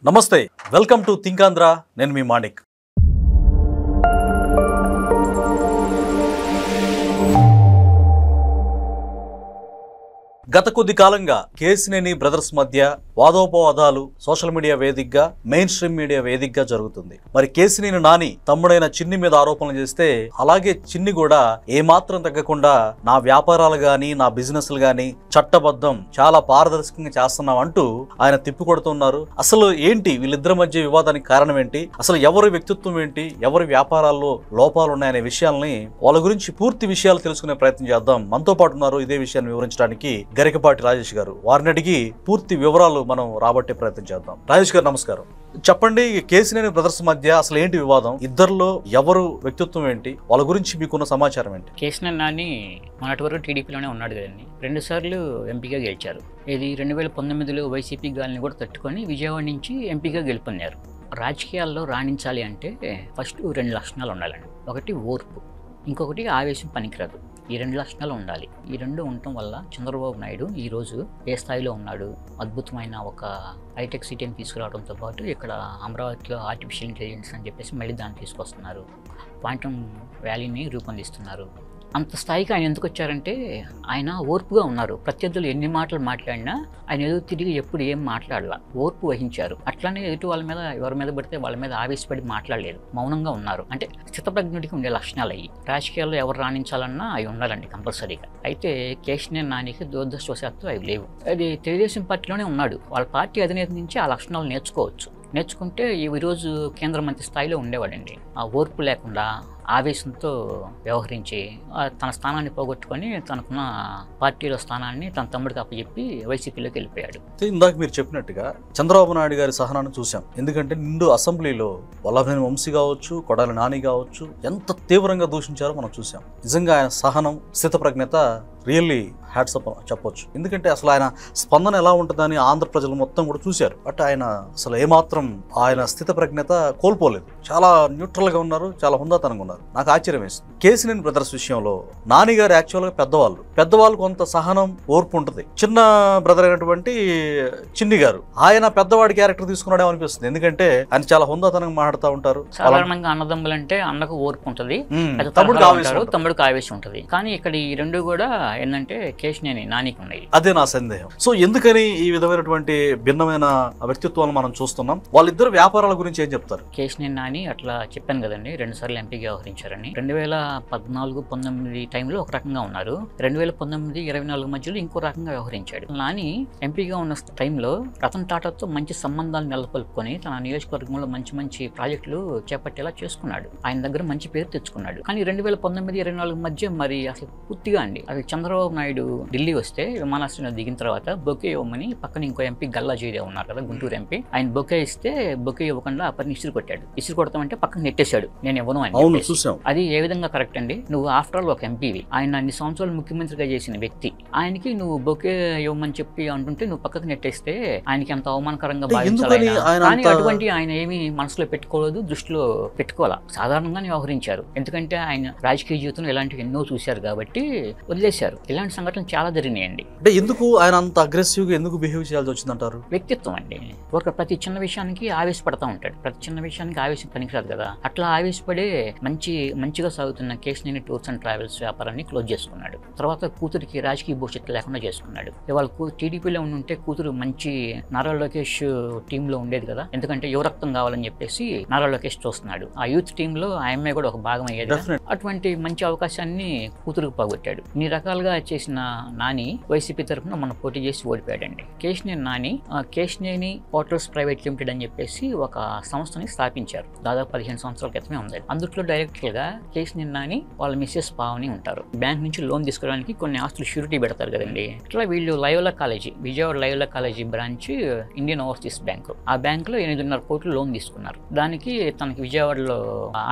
నమస్తే, welcome to think Andhra. నేను మీ మాణిక్. గత కొద్ది కాలంగా కేసినేని బ్రదర్స్ మధ్య వాదోపవాదాలు సోషల్ మీడియా వేదికగా, మెయిన్ స్ట్రీమ్ మీడియా వేదికగా జరుగుతుంది. మరి కేసినేని నాని తమ్ముడైన చిన్ని మీద ఆరోపణలు చేస్తే, అలాగే చిన్ని కూడా ఏమాత్రం తగ్గకుండా నా వ్యాపారాలు గాని నా బిజినెస్లు గాని చట్టబద్ధం, చాలా పారదర్శకంగా చేస్తున్నాం అంటూ ఆయన తిప్పికొడుతున్నారు. అసలు ఏంటి వీళ్ళిద్దరి మధ్య వివాదానికి కారణం ఏంటి, అసలు ఎవరి వ్యక్తిత్వం ఏంటి, ఎవరి వ్యాపారాల్లో లోపాలు ఉన్నాయనే విషయాల్ని, వాళ్ళ గురించి పూర్తి విషయాలు తెలుసుకునే ప్రయత్నం చేద్దాం. మనతో పాటు ఉన్నారు ఇదే విషయాన్ని వివరించడానికి గరికపాటి రాజేష్ గారు. వారిని అడిగి పూర్తి వివరాలు మనం రాబట్టే ప్రయత్నం చేద్దాం. రాజేష్ గారు నమస్కారం. చెప్పండి, కేసినేని బ్రదర్స్ మధ్య అసలు ఏంటి వివాదం, ఇద్దరిలో ఎవరు వ్యక్తిత్వం ఏంటి, వాళ్ళ గురించి మీకున్న సమాచారం ఏంటి? కేసినేని నాని మొన్నటి వరకు టీడీపీలోనే ఉన్నాడు కదండి. 2 సార్లు ఎంపీగా గెలిచారు. ఇది 2019లో వైసీపీ గాలిని కూడా తట్టుకొని విజయవాడ నుంచి ఎంపీగా గెలుపొందారు. రాజకీయాల్లో రాణించాలి అంటే ఫస్ట్ 2 లక్షణాలు ఉండాలండి. ఒకటి ఓర్పు, ఇంకొకటి ఆవేశం పనికిరాదు. ఈ 2 లక్షణాలు ఉండాలి. ఈ 2 ఉండటం వల్ల చంద్రబాబు నాయుడు ఈరోజు ఏ స్థాయిలో ఉన్నాడు, అద్భుతమైన ఒక హైటెక్ సిటీని తీసుకురావడంతో పాటు ఇక్కడ అమరావతిలో ఆర్టిఫిషియల్ ఇంటెలిజెన్స్ అని చెప్పేసి మళ్ళీ దాన్ని తీసుకొస్తున్నారు. క్వాంటమ్ వ్యాలీని రూపొందిస్తున్నారు. అంత స్థాయికి ఆయన ఎందుకు వచ్చారంటే ఆయన ఓర్పుగా ఉన్నారు. ప్రత్యర్థులు ఎన్ని మాటలు మాట్లాడినా ఆయన ఎదురు తిరిగి ఎప్పుడు ఏం మాట్లాడాల, ఓర్పు వహించారు. అట్లానే ఎదుటి వాళ్ళ మీద ఎవరి మీద పడితే వాళ్ళ మీద ఆవేశపడి మాట్లాడలేదు, మౌనంగా ఉన్నారు. అంటే స్థితప్రజ్ఞుడికి ఉండే లక్షణాలు అయ్యి. రాజకీయాల్లో ఎవరు రాణించాలన్నా అవి ఉండాలండి కంపల్సరీగా. అయితే కేసినేని నానికి దురదృష్టవశాత్తు అవి లేవు. అది తెలుగుదేశం పార్టీలోనే ఉన్నాడు. వాళ్ళ పార్టీ అధినేత నుంచి ఆ లక్షణాలు నేర్చుకుంటే ఈరోజు కేంద్ర మంత్రి స్థాయిలో ఉండేవాడండి. ఆ ఓర్పు లేకుండా ఆవేశంతో వ్యవహరించి తన స్థానాన్ని పోగొట్టుకొని తనకున్న పార్టీలో స్థానాన్ని తన తమ్ముడికి అప్పచెప్పి వైసీపీలోకి వెళ్ళిపోయాడు. ఇందాక మీరు చెప్పినట్టుగా చంద్రబాబు నాయుడు గారి సహనాన్ని చూసాం. ఎందుకంటే నిండు అసెంబ్లీలో వల్లభనేని వంశీ కావచ్చు, కొడాలి నాని కావచ్చు, ఎంత తీవ్రంగా దూషించారో మనం చూసాం. నిజంగా ఆయన సహనం, స్థితప్రజ్ఞత రియల్లీ హ్యాట్స్ అప్ చెప్పొచ్చు. ఎందుకంటే అసలు ఆయన స్పందన ఎలా ఉంటుందని ఆంధ్ర ప్రజలు మొత్తం కూడా చూశారు. బట్ ఆయన అసలు ఏమాత్రం ఆయన స్థితప్రజ్ఞత కోల్పోలేదు. చాలా న్యూట్రల్గా ఉన్నారు, చాలా హుందాతనంగా ఉన్నారు. నాకు ఆశ్చర్యం వేస్తుంది. కేసినేని బ్రదర్స్ విషయంలో నాని గారు యాక్చువల్గా పెద్దవాళ్ళు కొంత సహనం, ఓర్పు ఉంటుంది. చిన్న బ్రదర్ అయినటువంటి చిన్ని గారు ఆయన పెద్దవాడి క్యారెక్టర్ తీసుకున్నాడేమో అనిపిస్తుంది. ఎందుకంటే ఆయన చాలా హుందాతనంగా మాట్లాడుతూ ఉంటారు. సాధారణంగా అన్నదమ్ములు అంటే అన్నకు ఓర్పు ఉంటుంది, తమ్ముడికి ఆవేశం ఉంటుంది. కానీ ఇక్కడ ఈ 2 కూడా ఏంటంటే కేసినేని నానికి ఉన్నాయి. అదే నా సందేహం. సో ఎందుకని ఈ విధమైనటువంటి భిన్నమైన వ్యక్తిత్వాలను మనం చూస్తున్నాం? వాళ్ళిద్దరు వ్యాపారాల గురించి ఏం చెప్తారు? కేసినేని నాని అట్లా చెప్పాను కదండి, 2 సార్లు ఎంపీగా వ్యవహరించారని. 2014-19 టైంలో ఒక రకంగా ఉన్నారు. 2019-24 మధ్యలో ఇంకో రకంగా వ్యవహరించాడు. నాని ఎంపీగా ఉన్న టైంలో రతన్ టాటాతో మంచి సంబంధాలు నెలకొల్పుకొని తన నియోజకవర్గంలో మంచి ప్రాజెక్టులు చేపట్టేలా చేసుకున్నాడు. ఆయన దగ్గర మంచి పేరు తెచ్చుకున్నాడు. కానీ 2019-24 మధ్య మరి అసలు పూర్తిగా అండి, అది చంద్రబాబు నాయుడు ఢిల్లీ వస్తే విమానాశ్రయంలో దిగిన తర్వాత బొకే ఇవ్వమని పక్కన ఇంకో ఎంపీ గల్లా జయదేవ్ ఉన్నారు కదా, గుంటూరు ఎంపీ, ఆయన బొకే ఇస్తే బొకే ఇవ్వకుండా అప్పటిని ఇసురు కొట్టాడు. ఇసురు కొడతామంటే పక్కన నెట్టేశాడు, నేను ఇవ్వను అని. అది ఏ విధంగా కరెక్ట్ అండి? నువ్వు ఆఫ్టర్ ఆల్ ఒక ఎంపీవి, ఆయన అన్ని సంవత్సరాలు ముఖ్యమంత్రిగా చేసిన వ్యక్తి, ఆయనకి నువ్వు బొకే ఇవ్వమని చెప్పి అంటుంటే నువ్వు పక్కకు నెట్టేస్తే ఆయనకి ఎంత అవమానకరంగా భావించాలి. కానీ అటువంటి ఆయన ఏమీ మనసులో పెట్టుకోలేదు, దృష్టిలో పెట్టుకోవాలా, సాధారణంగానే వ్యవహరించారు. ఎందుకంటే ఆయన రాజకీయ జీవితంలో ఇలాంటివి ఎన్నో చూశారు కాబట్టి వదిలేశారు. ఇలాంటి సంఘటనలు చాలా జరిగినాయండి. అంటే ఎందుకు ఆయన అంత అగ్రెసివ్గా ఎందుకు బిహేవ్ చేయాల్సి వచ్చిందంటారు? వ్యక్తిత్వం అండి. ఒక ప్రతి చిన్న విషయానికి ఆవేశపడతా ఉంటాడు. ప్రతి చిన్న విషయానికి ఆవేశం పనికిరాదు కదా. అట్లా ఆవేశపడే మంచిగా సాగుతున్న కేసినేని టూర్స్ అండ్ ట్రావెల్స్ వ్యాపారాన్ని క్లోజ్ చేసుకున్నాడు. తర్వాత కూతురికి రాజకీయ భవిష్యత్తు లేకుండా చేసుకున్నాడు. ఇవాళ టీడీపీలో ఉంటే కూతురు మంచి నారా లోకేష్ టీంలో ఉండేది కదా, ఎందుకంటే యువరక్తం కావాలని చెప్పేసి నారా లోకేష్ చూస్తున్నాడు. ఆ యూత్ టీంలో ఆ అమ్మాయి కూడా ఒక భాగం అయ్యేది. అటువంటి మంచి అవకాశాన్ని కూతురుకు పోగొట్టాడు. ఇన్ని రకాలుగా చేసిన నాని వైసీపీ తరఫున మన పోటీ చేసి ఓడిపోయాడండి. Kesineni Nani Kesineni hotels private limited అని చెప్పేసి ఒక సంస్థని స్థాపించారు. దాదాపు 15 సంవత్సరాల క్రితమే ఉంది. అందులో డైరెక్టర్గా కేసినేని నాని వాళ్ళ మిస్సెస్ పావని ఉంటారు. బ్యాంక్ నుంచి లోన్ తీసుకోవడానికి కొన్ని ఆస్తులు షూరిటీ పెడతారు కదండి. ఇట్లా వీళ్ళు Loyola college, Vijayawada Loyola college branch Indian overseas bank, ఆ బ్యాంకులో 8.5 కోట్లు లోన్ తీసుకున్నారు. దానికి తనకి విజయవాడలో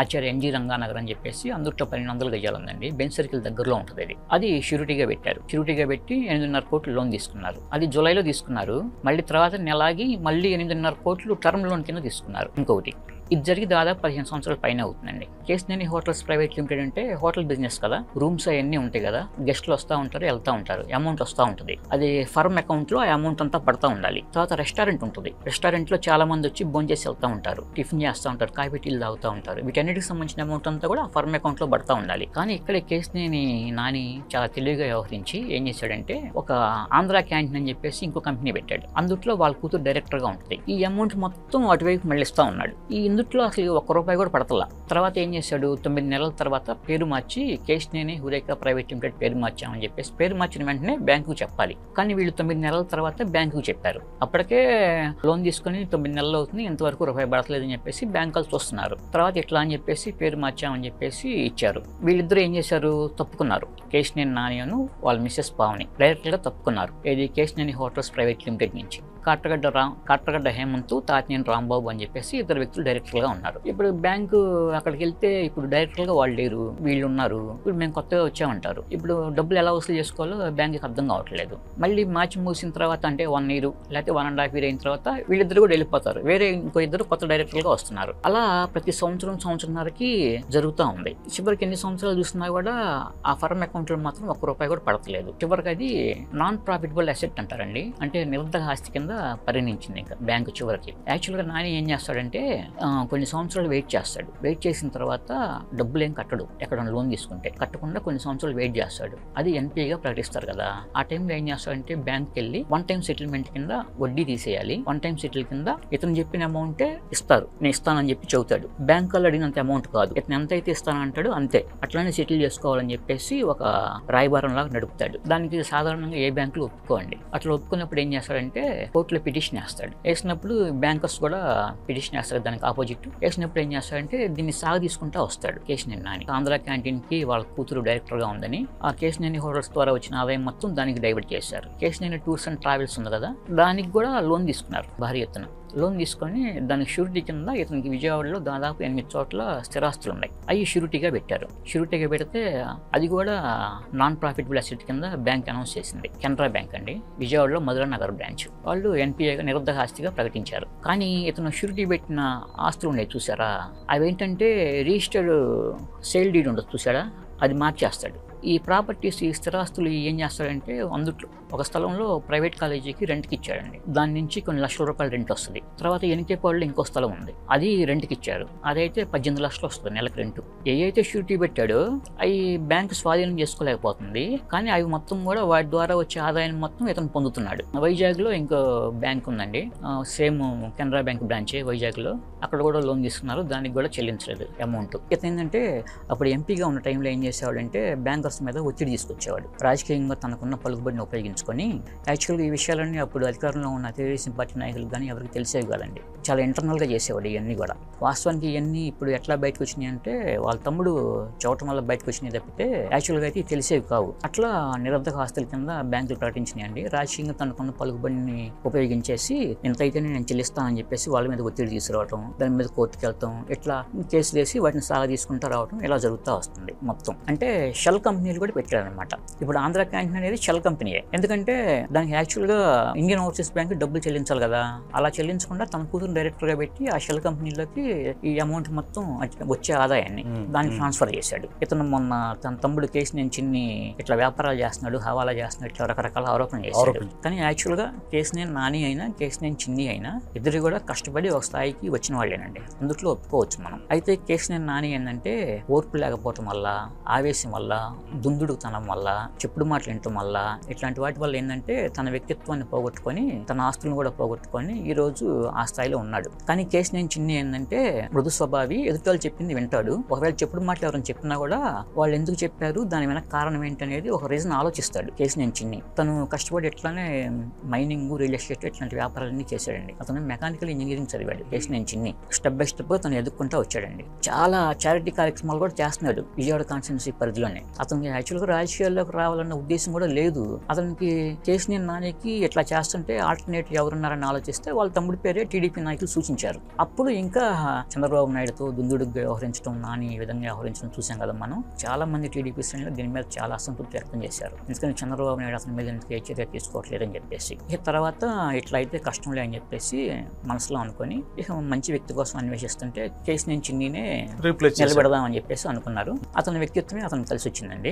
ఆచార్య ఎన్జీ రంగానగర్ అని చెప్పేసి అందులో 1200 గజాలు ఉందండి, బెంచ్ సర్కిల్ దగ్గరలో ఉంటుంది. అది షూరిటీగా పెట్టారు. షూరిటీగా పెట్టి 8.5 కోట్లు లోన్ తీసుకున్నారు. అది జూలైలో తీసుకున్నారు. మళ్ళీ తర్వాత నెలాగి మళ్ళీ 8.5 కోట్లు టర్మ్ లోన్ కింద తీసుకున్నారు ఇంకొకటి. ఇది జరిగి దాదాపు 15 సంవత్సరాల పైన అవుతుందండి. కేశినేని హోటల్స్ ప్రైవేట్ లిమిటెడ్ అంటే హోటల్ బిజినెస్ కదా, రూమ్స్ అవన్నీ ఉంటాయి కదా, గెస్ట్లు వస్తూ ఉంటారు, వెళ్తూ ఉంటారు, అమౌంట్ వస్తూ ఉంటుంది. అది ఫర్మ్ అకౌంట్లో ఆ అమౌంట్ అంతా పడతా ఉండాలి. తర్వాత రెస్టారెంట్ ఉంటుంది, రెస్టారెంట్లో చాలా మంది వచ్చి భోంచేసి వెళ్తూ ఉంటారు, టిఫిన్ చేస్తూ ఉంటారు, కాఫీ టీలు తాగుతూ ఉంటారు. వీటన్నిటికి సంబంధించిన అమౌంట్ అంతా కూడా ఫర్మ్ అకౌంట్లో పడతా ఉండాలి. కానీ ఇక్కడ కేశినేని నాని చాలా తెలివిగా వ్యవహరించి ఏం చేశాడంటే ఒక ఆంధ్ర క్యాంటీన్ అని చెప్పేసి ఇంకో కంపెనీ పెట్టాడు. అందుట్లో వాళ్ళ కూతురు డైరెక్టర్గా ఉంటుంది. ఈ అమౌంట్ మొత్తం అటువైపు మళ్ళిస్తూ ఉన్నాడు. ఈ ఇందుట్లో అసలు ₹1 కూడా పడతలా. తర్వాత ఏం చేశాడు, 9 నెలల తర్వాత పేరు మార్చి కేశినేని హురేకా ప్రైవేట్ లిమిటెడ్ పేరు మార్చామని చెప్పేసి పేరు మార్చిన వెంటనే బ్యాంకుకు చెప్పాలి. కానీ వీళ్ళు 9 నెలల తర్వాత బ్యాంకుకు చెప్పారు. అప్పటికే లోన్ తీసుకుని 9 నెలలు అవుతుంది, ఇంతవరకు ₹1 పడతలేదని చెప్పేసి బ్యాంకులు చూస్తున్నారు. తర్వాత ఇట్లా అని చెప్పేసి పేరు మార్చామని చెప్పేసి ఇచ్చారు. వీళ్ళిద్దరూ ఏం చేశారు, తప్పుకున్నారు. కేశినేని నాని అను వాళ్ళ మిస్సెస్ పావని డైరెక్ట్గా తప్పుకున్నారు. ఇది కేశినేని హోటల్స్ ప్రైవేట్ లిమిటెడ్ నుంచి. కాట్రగడ్డ హేమంత్, తాతినేని రాంబాబు అని చెప్పేసి ఇద్దరు వ్యక్తులు డైరెక్టర్గా ఉన్నారు. ఇప్పుడు బ్యాంకు అక్కడికి వెళ్తే ఇప్పుడు డైరెక్టర్గా వాళ్ళు లేరు, వీళ్ళు ఉన్నారు. ఇప్పుడు మేము కొత్తగా వచ్చామంటారు. ఇప్పుడు డబ్బులు ఎలా వసూలు చేసుకోవాలో బ్యాంకుకి అర్థం కావట్లేదు. మళ్ళీ మ్యాచ్ ముగిసిన తర్వాత అంటే 1 year లేకపోతే 1.5 year అయిన తర్వాత వీళ్ళిద్దరు కూడా వెళ్ళిపోతారు, వేరే ఇంకో ఇద్దరు కొత్త డైరెక్టర్గా వస్తున్నారు. అలా ప్రతి సంవత్సరంన్నరకి జరుగుతూ ఉంది. చివరికి ఎన్ని సంవత్సరాలు చూసినా కూడా ఆ ఫర్మ్ అకౌంట్లో మాత్రం ₹1 కూడా పడతలేదు. చివరికి అది నాన్ ప్రాఫిటబుల్ అసెట్ అంటారండి, అంటే నిరర్ధక ఆస్తి కింద పరిగణించింది ఇంకా బ్యాంకు చివరికి. యాక్చువల్గా నాని ఏం చేస్తాడంటే కొన్ని సంవత్సరాలు వెయిట్ చేస్తాడు. వెయిట్ చేసిన తర్వాత డబ్బులు ఏం కట్టడు, ఎక్కడ లోన్ తీసుకుంటే కట్టకుండా కొన్ని సంవత్సరాలు వెయిట్ చేస్తాడు. అది ఎన్పిఏగా ప్రకటిస్తారు కదా, ఆ టైంలో ఏం చేస్తాడంటే బ్యాంక్కి వెళ్ళి 1 time సెటిల్మెంట్ కింద వడ్డీ తీసేయాలి, 1 time సెటిల్ కింద ఇతను చెప్పిన అమౌంటే ఇస్తారు, నేను ఇస్తానని చెప్పి చెబుతాడు. బ్యాంక్ వాళ్ళు అడిగినంత అమౌంట్ కాదు, ఇతను ఎంత అయితే ఇస్తానంటాడు అంతే, అట్లానే సెటిల్ చేసుకోవాలని చెప్పేసి ఒక రాయబారం లాగా నడుపుతాడు. దానికి సాధారణంగా ఏ బ్యాంకులు ఒప్పుకోండి. అట్లా ఒప్పుకున్నప్పుడు ఏం చేస్తాడంటే కోర్టులో పిటిషన్ వేస్తాడు. వేసినప్పుడు బ్యాంకర్స్ కూడా పిటిషన్ వేస్తారు దానికి ఆపోజిట్. వేసినప్పుడు ఏం చేస్తాడంటే దీన్ని సాగు తీసుకుంటా వస్తాడు కేశినేని నాని. ఆంధ్ర క్యాంటీన్ కి వాళ్ళ కూతురు డైరెక్టర్ గా ఉందని ఆ కేశినేని హోటల్స్ ద్వారా వచ్చిన ఆదాయం మొత్తం దానికి డైవర్ట్ చేశారు. కేశినేని టూర్స్ అండ్ ట్రావెల్స్ ఉంది కదా, దానికి కూడా లోన్ తీసుకున్నారు భారీ ఎత్తున. లోన్ తీసుకొని దానికి షూరిటీ కింద ఇతనికి విజయవాడలో దాదాపు 8 చోట్ల స్థిరాస్తులు ఉన్నాయి, అవి షూరిటీగా పెట్టారు. షూరిటీగా పెడితే అది కూడా నాన్ ప్రాఫిటబుల్ అసెట్ కింద బ్యాంక్ అనౌన్స్ చేసింది. కెనరా బ్యాంక్ అండి, విజయవాడలో మధురా నగర్ బ్రాంచ్. వాళ్ళు ఎన్పిఏగా నిరర్ధక ఆస్తిగా ప్రకటించారు. కానీ ఇతను షూరిటీ పెట్టిన ఆస్తులు ఉన్నాయి చూసారా, అవి ఏంటంటే రిజిస్టర్డ్ సేల్ డీడ్ ఉండదు చూసారా, అది మార్చేస్తాడు. ఈ ప్రాపర్టీస్, ఈ స్థిరాస్తులు ఏం చేస్తాడంటే అందుట్లో ఒక స్థలంలో ప్రైవేట్ కాలేజీకి రెంట్కి ఇచ్చాడండి. దాని నుంచి కొన్ని లక్షల రూపాయలు రెంట్ వస్తుంది. తర్వాత ఎనికేపాడులో ఇంకో స్థలం ఉంది, అది రెంట్కి ఇచ్చారు. అదైతే 18 లక్షలు వస్తుంది నెలకు రెంట్. ఏవైతే షూరిటీ పెట్టాడో అవి బ్యాంకు స్వాధీనం చేసుకోలేకపోతుంది, కానీ అవి మొత్తం కూడా వాటి ద్వారా వచ్చే ఆదాయం మొత్తం ఇతను పొందుతున్నాడు. వైజాగ్లో ఇంకో బ్యాంక్ ఉందండి, సేమ్ కెనరా బ్యాంక్ బ్రాంచే వైజాగ్లో. అక్కడ కూడా లోన్ తీసుకున్నారు, దానికి కూడా చెల్లించలేదు అమౌంట్. ఇతను ఏంటంటే అప్పుడు ఎంపీగా ఉన్న టైంలో ఏం చేసేవాడంటే బ్యాంకర్స్ మీద ఒత్తిడి తీసుకొచ్చేవాడు. రాజకీయంగా తనకున్న పలుకుబడిని ఉపయోగించుకొని, యాక్చువల్గా ఈ విషయాలన్నీ అప్పుడు అధికారంలో ఉన్న తెలుగుదేశం పార్టీ నాయకులు కానీ ఎవరికి తెలిసేవి కాదండి, చాలా ఇంటర్నల్గా చేసేవాడు ఇవన్నీ కూడా. వాస్తవానికి ఇవన్నీ ఇప్పుడు ఎట్లా బయటకు వచ్చినాయి అంటే వాళ్ళ తమ్ముడు చూడటం వల్ల బయటకు వచ్చినాయి తప్పితే యాక్చువల్గా అయితే తెలిసేవి కావు. అట్లా నిరర్ధక ఆస్తుల కింద బ్యాంకులు ప్రకటించినాయండి. రాజకీయంగా తనకున్న పలుకుబడిని ఉపయోగించేసి ఇంతైతేనే నేను చెల్లిస్తానని చెప్పేసి వాళ్ళ మీద ఒత్తిడి తీసుకురావటం, దాని మీద కోర్టుకు వెళ్తాం, ఇట్లా కేసులు వేసి వాటిని సాగా తీసుకుంటూ రావటం ఇలా జరుగుతూ వస్తుంది మొత్తం. అంటే షెల్ కంపెనీలు కూడా పెట్టారనమాట. ఇప్పుడు ఆంధ్ర క్యాంటీన్ అనేది షెల్ కంపెనీయే, ఎందుకంటే దానికి యాక్చువల్గా ఇండియన్ ఓవర్సీస్ బ్యాంక్ డబ్బులు చెల్లించాలి కదా, అలా చెల్లించకుండా తన కూతురు డైరెక్టర్గా పెట్టి ఆ షెల్ కంపెనీలోకి ఈ అమౌంట్ మొత్తం వచ్చే ఆదాయాన్ని దానికి ట్రాన్స్ఫర్ చేశాడు. ఇతను మొన్న తన తమ్ముడు కేశినేని చిన్ని ఇట్లా వ్యాపారాలు చేస్తున్నాడు, హవాలా చేస్తున్నాడు, ఇట్లా రకరకాల ఆరోపణలు చేశాడు. కానీ యాక్చువల్గా కేశినేని నాని అయినా కేశినేని చిన్ని అయినా ఇద్దరు కూడా కష్టపడి ఒక స్థాయికి వచ్చిన వాళ్ళేనండి, అందుట్లో ఒప్పుకోవచ్చు మనం. అయితే కేశినేని నాని ఏంటంటే ఓర్పు లేకపోవటం వల్ల, ఆవేశం వల్ల, దుందుడుతనం వల్ల, చెప్పుడు మాటలు వినటం వల్ల, ఇట్లాంటి వాటి వల్ల ఏంటంటే తన వ్యక్తిత్వాన్ని పోగొట్టుకొని తన ఆస్తులను కూడా పోగొట్టుకొని ఈ రోజు ఆ స్థాయిలో ఉన్నాడు. కానీ కేశినేని చిన్ని ఏంటంటే మృదు స్వభావి, ఎదుటి వాళ్ళు చెప్పింది వింటాడు. ఒకవేళ చెప్పుడు మాటలు ఎవరైనా చెప్పినా కూడా వాళ్ళు ఎందుకు చెప్పారు, దాని వెనక కారణం ఏంటనేది ఒక రీజన్ ఆలోచిస్తాడు కేశినేని చిన్ని. తను కష్టపడి ఎట్లానే మైనింగ్, రియల్ ఎస్టేట్ ఇట్లాంటి వ్యాపారాలన్నీ చేశాడండి. అతను మెకానికల్ ఇంజనీరింగ్ చదివాడు కేశినేని చిన్ని. స్టెప్ బై స్టెప్ తను ఎదుర్కొంటూ వచ్చాడండి. చాలా చారిటీ కార్యక్రమాలు కూడా చేస్తున్నాడు విజయవాడ కాన్స్టిట్యున్సీ పరిధిలోనే. అతను అతనికి యాక్చువల్గా రాజకీయాల్లోకి రావాలన్న ఉద్దేశం కూడా లేదు. అతనికి కేశినేని నానికి ఇట్లా చేస్తుంటే ఆల్టర్నేటివ్ ఎవరున్నారని ఆలోచిస్తే వాళ్ళ తమ్ముడి పేరే టీడీపీ నాయకులు సూచించారు. అప్పుడు ఇంకా చంద్రబాబు నాయుడుతో దుందుడుగా వ్యవహరించడం, నాని ఈ విధంగా వ్యవహరించడం చూసాం కదా మనం. చాలా మంది టీడీపీ శ్రేణులు దీని మీద చాలా అసంతృప్తి వ్యక్తం చేశారు. ఎందుకంటే చంద్రబాబు నాయుడు అతని మీద ఎందుకు ఏ చర్య తీసుకోవట్లేదని చెప్పేసి. ఇక తర్వాత ఇట్లా అయితే కష్టంలే అని చెప్పేసి మనసులో అనుకొని ఇక మంచి వ్యక్తి కోసం అన్వేషిస్తుంటే కేశినేని చిన్నినే నిలబెడదామని చెప్పేసి అనుకున్నారు. అతని వ్యక్తిత్వమే అతను కలిసి వచ్చిందండి.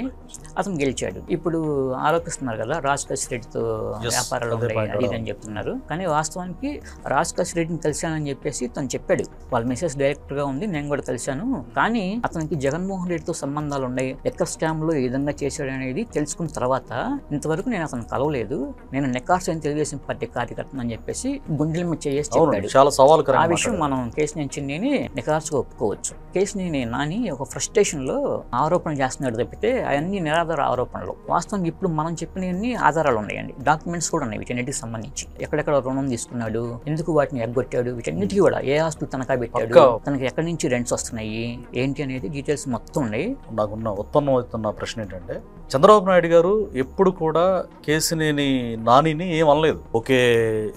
అతను గెలిచాడు. ఇప్పుడు ఆరోపిస్తున్నారు కదా రాజ్ రెడ్డితో వ్యాపారాలు ఉన్నాయి అది అని చెప్తున్నారు. కానీ వాస్తవానికి రాజ్ రెడ్డిని కలిశానని చెప్పేసి తను చెప్పాడు. వాళ్ళ మెసేజ్ డైరెక్ట్ గా ఉంది, నేను కూడా కలిశాను. కానీ అతనికి జగన్మోహన్ రెడ్డితో సంబంధాలు ఉన్నాయి, ఎక్కడ స్కామ్ లో ఈ విధంగా చేశాడు అనేది తెలుసుకున్న తర్వాత ఇంతవరకు నేను అతను కలవలేదు, నేను నెక్కార్సైన తెలుగుదేశం పార్టీ కార్యకర్తను అని చెప్పేసి గుండెల మీద చేసి చెప్పాడు. చాలా సవాలు ఆ విషయం మనం కేశినేని చిన్నిని నిఖార్సుగా ఒప్పుకోవచ్చు. కేశినేని నాని ఒక ఫ్రస్ట్రేషన్ లో ఆరోపణలు చేస్తున్నాడు తప్పితే అవన్నీ నిరాధార ఆరోపణలు. వాస్తవానికి ఇప్పుడు మనం చెప్పినవన్నీ ఆధారాలు ఉన్నాయండి, డాక్యుమెంట్స్ కూడా ఉన్నాయి వీటన్నిటికి సంబంధించి. ఎక్కడెక్కడ రుణం తీసుకున్నాడు, ఎందుకు వాటిని ఎగ్గొట్టాడు, వీటన్నిటికీ కూడా ఏ ఆస్తులు తనఖా పెట్టాడు, తనకి ఎక్కడి నుంచి రెంట్స్ వస్తున్నాయి ఏంటి అనేది డీటెయిల్స్ మొత్తం ఉన్నాయి. నాకున్న ఉత్పన్నమవుతున్న ప్రశ్న ఏంటంటే చంద్రబాబు నాయుడు గారు ఎప్పుడు కూడా కేశినేని నానిని ఏం అనలేదు. ఒకే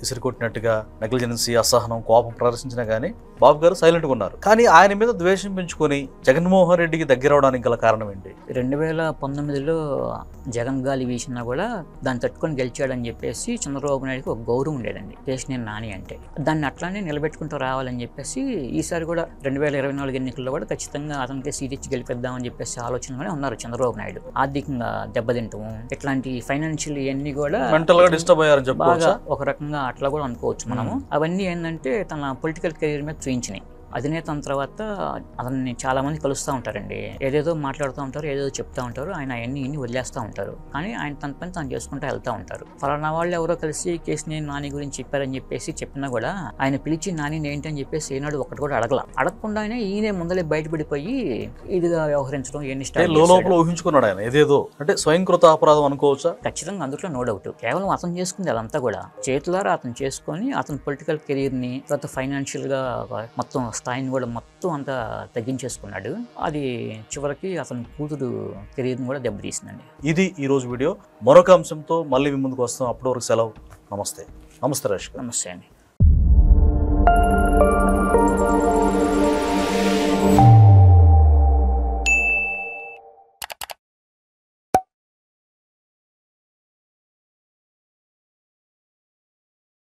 ఇసిరి కొట్టినట్టుగా నెగ్లిజెన్సీ, అసహనం, కోపం ప్రదర్శించినా కానీ బాబు గారు సైలెంట్గా ఉన్నారు. కానీ ఆయన మీద ద్వేషం పెంచుకొని జగన్మోహన్ రెడ్డికి దగ్గర అవడానికి గల కారణం ఏంటి? 2019లో జగన్ గాలి వీసినా కూడా దాన్ని తట్టుకొని గెలిచాడని చెప్పేసి చంద్రబాబు నాయుడుకి ఒక గౌరవం ఉండేదండి కేశినేని నాని అంటే. దాన్ని అట్లానే నిలబెట్టుకుంటూ రావాలని చెప్పేసి ఈసారి కూడా 2024 ఎన్నికల్లో కూడా ఖచ్చితంగా అతనికి సీట్ ఇచ్చి గెలిపిద్దామని చెప్పేసి ఆలోచనగానే ఉన్నారు చంద్రబాబు నాయుడు. ఆర్థికంగా దెబ్బతింటం, ఇట్లాంటి ఫైనాన్షియల్ ఇవన్నీ కూడా మెంటల్ గా డిస్టర్బ్ అయ్యారని చెప్పవచ్చు. ఒక రకంగా అట్లా కూడా అనుకోవచ్చు మనము. అవన్నీ ఏంటంటే తన పొలిటికల్ కెరీర్ మీద చూయించినాయి. అధినేత తర్వాత అతన్ని చాలా మంది కలుస్తూ ఉంటారండి, ఏదేదో మాట్లాడుతూ ఉంటారు, ఏదేదో చెప్తా ఉంటారు, ఆయన అవన్నీ ఇన్ని వదిలేస్తూ ఉంటారు. కానీ ఆయన తన పని తను చేసుకుంటూ వెళ్తూ ఉంటారు. ఫలానా వాళ్ళు ఎవరో కలిసి కేశినేని నాని గురించి చెప్పారని చెప్పేసి చెప్పినా కూడా ఆయన పిలిచి నానిని ఏంటని చెప్పేసి ఏనాడు ఒకటి కూడా అడగకుండానే ఈయనే ముందలే బయటపడిపోయి ఇదిగా వ్యవహరించడం లోపల ఊహించుకున్నాడు ఆయన ఏదేదో. అంటే స్వయంకృత అపరాధం అనుకోవచ్చా? ఖచ్చితంగా అందులో నో డౌట్. కేవలం అతను చేసుకుంది అదంతా కూడా చేతులారా అతను చేసుకొని అతని పొలిటికల్ కెరీర్ ని తర్వాత ఫైనాన్షియల్ గా మొత్తం స్థాయిని కూడా మొత్తం అంతా తగ్గించేసుకున్నాడు. అది చివరికి అతని కూతురు కెరీర్ని కూడా దెబ్బతీసిందండి. ఇది ఈ రోజు వీడియో. మరొక అంశంతో మళ్ళీ మీ ముందుకు వస్తాం. అప్పటి వరకు సెలవు. నమస్తే. నమస్తే రాజేష్. నమస్తే అండి.